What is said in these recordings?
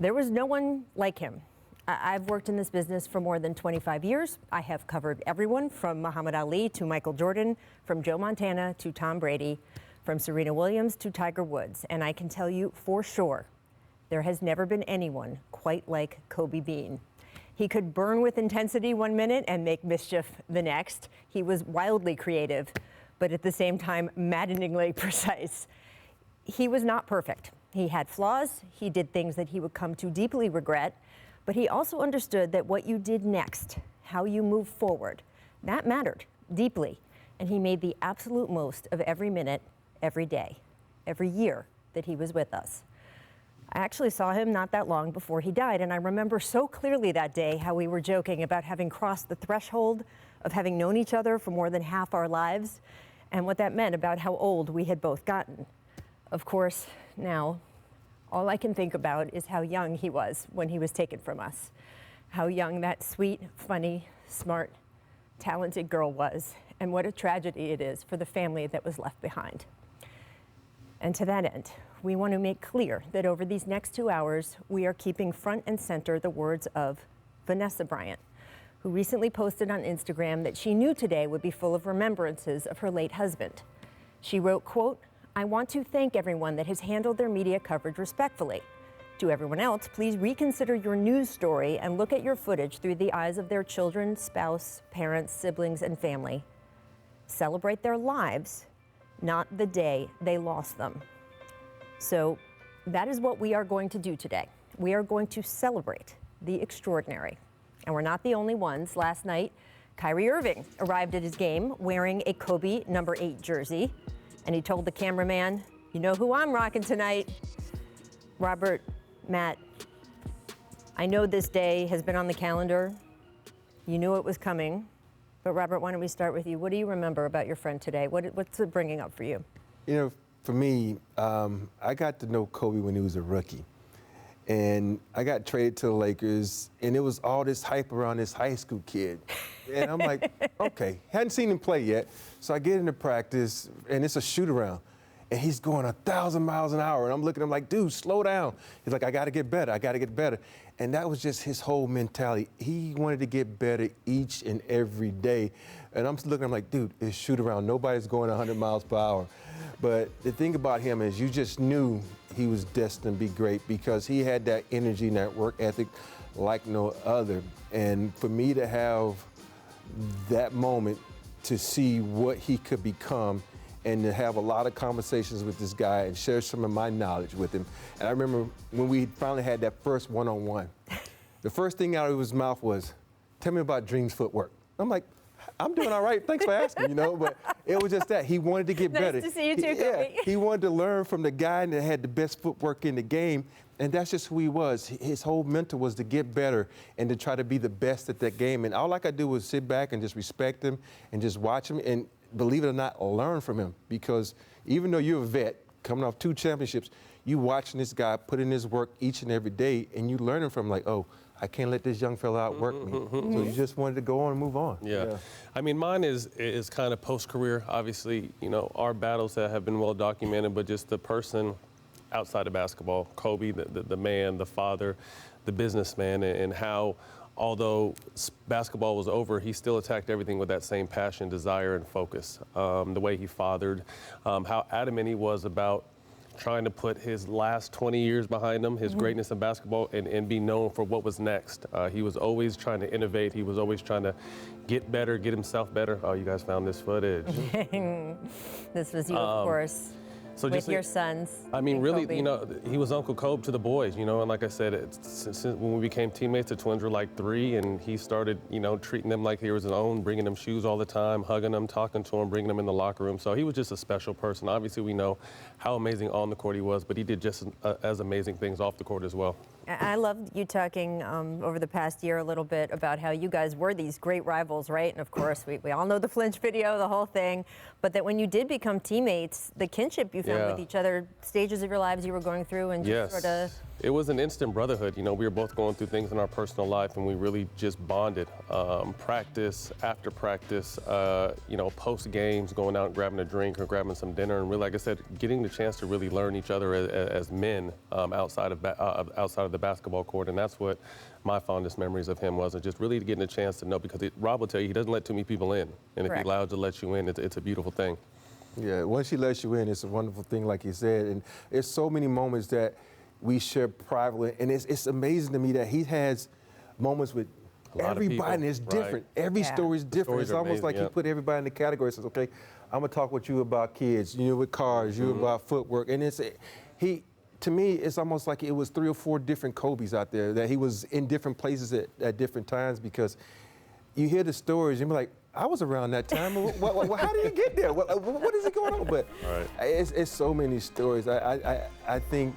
There was no one like him. I've worked in this business for more than 25 years. I have covered everyone from Muhammad Ali to Michael Jordan, from Joe Montana to Tom Brady, from Serena Williams to Tiger Woods. And I can tell you for sure, there has never been anyone quite like Kobe Bean. He could burn with intensity one minute and make mischief the next. He was wildly creative, but at the same time, maddeningly precise. He was not perfect. He had flaws. He did things that he would come to deeply regret. But he also understood that what you did next, how you move forward, that mattered deeply. And he made the absolute most of every minute, every day, every year that he was with us. I actually saw him not that long before he died, and I remember so clearly that day how we were joking about having crossed the threshold of having known each other for more than half our lives, and what that meant about how old we had both gotten. Of course, now, all I can think about is how young he was when he was taken from us. How young that sweet, funny, smart, talented girl was, and what a tragedy it is for the family that was left behind. And to that end, we want to make clear that over these next 2 hours, we are keeping front and center the words of Vanessa Bryant, who recently posted on Instagram that she knew today would be full of remembrances of her late husband. She wrote, quote, "I want to thank everyone that has handled their media coverage respectfully. To everyone else, please reconsider your news story and look at your footage through the eyes of their children, spouse, parents, siblings, and family. Celebrate their lives, not the day they lost them." So that is what we are going to do today. We are going to celebrate the extraordinary. And we're not the only ones. Last night, Kyrie Irving arrived at his game wearing a Kobe number 8 jersey. And he told the cameraman, "You know who I'm rocking tonight." Robert, Matt, I know this day has been on the calendar. You knew it was coming. But Robert, why don't we start with you? What do you remember about your friend today? What's it bringing up for you? You know, for me, I got to know Kobe when he was a rookie. And I got traded to the Lakers, and it was all this hype around this high school kid. And I'm like, okay, hadn't seen him play yet. So I get into practice, and it's a shoot-around. And he's going 1,000 miles an hour. And I'm looking at him like, dude, slow down. He's like, I got to get better. I got to get better. And that was just his whole mentality. He wanted to get better each and every day. And I'm looking at him like, dude, it's shoot-around. Nobody's going 100 miles per hour. But the thing about him is you just knew he was destined to be great because he had that energy and that work ethic like no other. And for me to have that moment to see what he could become and to have a lot of conversations with this guy and share some of my knowledge with him. And I remember when we finally had that first one-on-one, the first thing out of his mouth was, "Tell me about Dream's footwork." I'm like, I'm doing all right, thanks for asking, but it was just that. He wanted to get better. Nice to see you too, Kobe. Yeah, he wanted to learn from the guy that had the best footwork in the game, and that's just who he was. His whole mentor was to get better and to try to be the best at that game. And all I could do was sit back and just respect him and just watch him and, believe it or not, learn from him. Because even though you're a vet, coming off 2 championships, you watching this guy put in his work each and every day, and you learning from him like, oh, I can't let this young fella outwork me. So you just wanted to go on and move on. Yeah. I mean, mine is kind of post-career. Obviously, our battles that have been well documented, but just the person outside of basketball, Kobe, the man, the father, the businessman, and how, although basketball was over, he still attacked everything with that same passion, desire, and focus. The way he fathered, how adamant he was about trying to put his last 20 years behind him, his greatness in basketball, and be known for what was next. He was always trying to innovate. He was always trying to get better, get himself better. Oh, you guys found this footage. This was you, of course. So with your sons. I mean, really, Kobe. He was Uncle Kobe to the boys, and like I said, since when we became teammates, the twins were like 3, and he started, treating them like he was his own, bringing them shoes all the time, hugging them, talking to them, bringing them in the locker room. So he was just a special person. Obviously, we know how amazing on the court he was, but he did just as amazing things off the court as well. I loved you talking over the past year a little bit about how you guys were these great rivals, right? And of course, we all know the flinch video, the whole thing. But that when you did become teammates, the kinship you found with each other, stages of your lives you were going through, and just sort of It was an instant brotherhood. You know, we were both going through things in our personal life, and we really just bonded. Practice, after practice, you know, post games, going out and grabbing a drink or grabbing some dinner, and really, like I said, getting the chance to really learn each other as men outside of the basketball court, and that's what my fondest memories of him was, and just really getting a chance to know, because Rob will tell you he doesn't let too many people in, and if Correct. he allows to let you in, it's a beautiful thing. Yeah, once he lets you in, it's a wonderful thing, like you said. And there's so many moments that we share privately, and it's amazing to me that he has moments with everybody, and it's different. Right. Every story is different. It's almost like he put everybody in the category. Says, okay, I'm gonna talk with you about kids, you with cars, you about footwork, and to me, it's almost like it was 3 or 4 different Kobes out there, that he was in different places at different times, because you hear the stories and you're like, I was around that time. How did he get there? What is going on? But it's so many stories. I think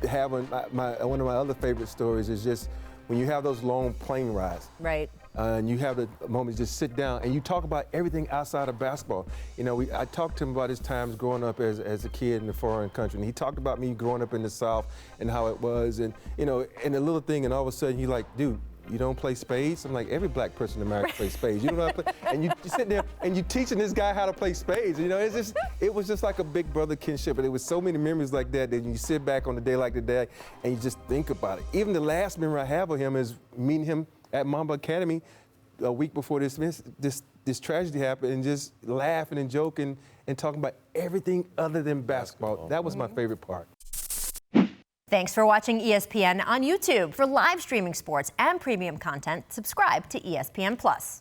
having one of my other favorite stories is just when you have those long plane rides. Right. And you have the moments just sit down and you talk about everything outside of basketball. You know, I talked to him about his times growing up as a kid in a foreign country, and he talked about me growing up in the South and how it was, and you know, and a little thing, and all of a sudden he's like, dude, you don't play spades? I'm like, every black person in America plays spades. You don't know how to play, and you sit there and you teaching this guy how to play spades. You know, it was just like a big brother kinship, and it was so many memories like that you sit back on a day like today and you just think about it. Even the last memory I have of him is meeting him at Mamba Academy a week before this tragedy happened, and just laughing and joking and talking about everything other than basketball. That was my favorite part. Thanks for watching ESPN on YouTube. For live streaming sports and premium content, subscribe to ESPN+.